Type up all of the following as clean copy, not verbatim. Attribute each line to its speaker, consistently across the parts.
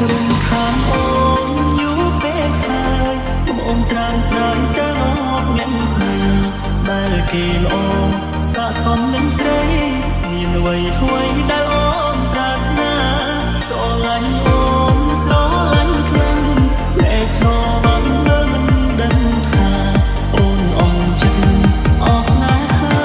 Speaker 1: រំខានអូនយូរពេកហើយអូនត្រាំត្រៃតែអត់មានគ្នាដែលគេល្អស័ក្តិសមនឹងស្រីមានអ្វីអ្វីដែលអូនប្រាថ្នាស្រឡាញ់អូនស្រឡាញ់ខ្លាំងភ្លេចស្នូបាំងមិនដឹងថាអូនអងចិត្តអស់ស្នេហា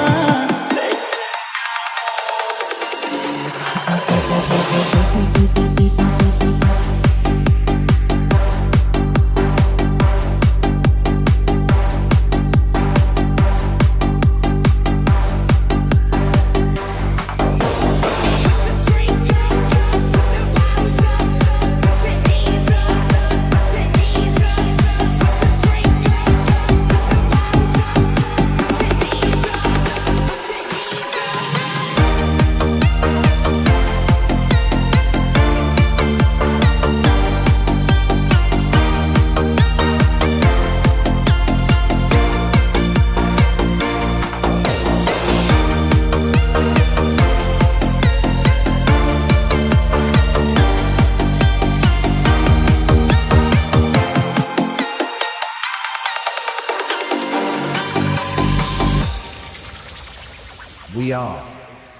Speaker 2: We are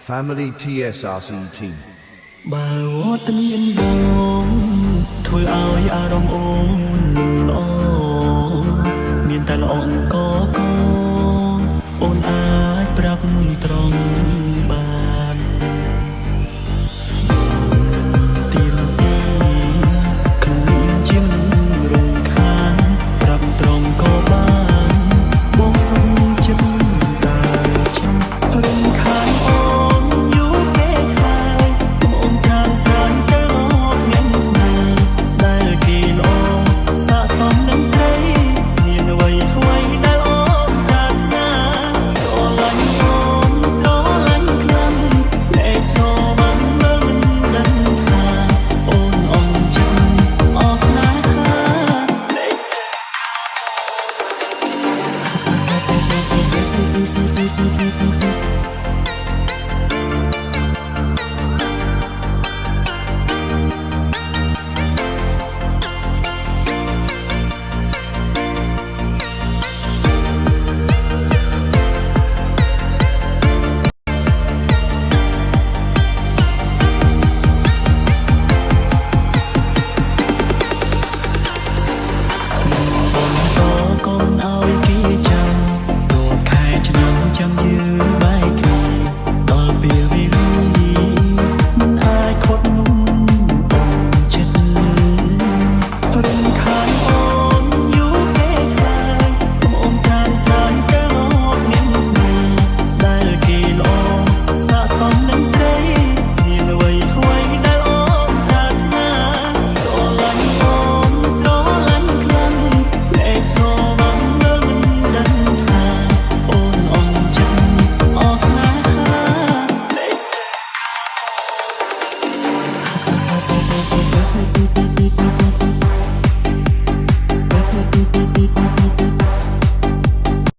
Speaker 2: Family TSRC team
Speaker 1: បើវត្តមានបងធ្វើឲ្យអារម្មណ៍អូនល្អមានតែល្អអង្គកអូនអា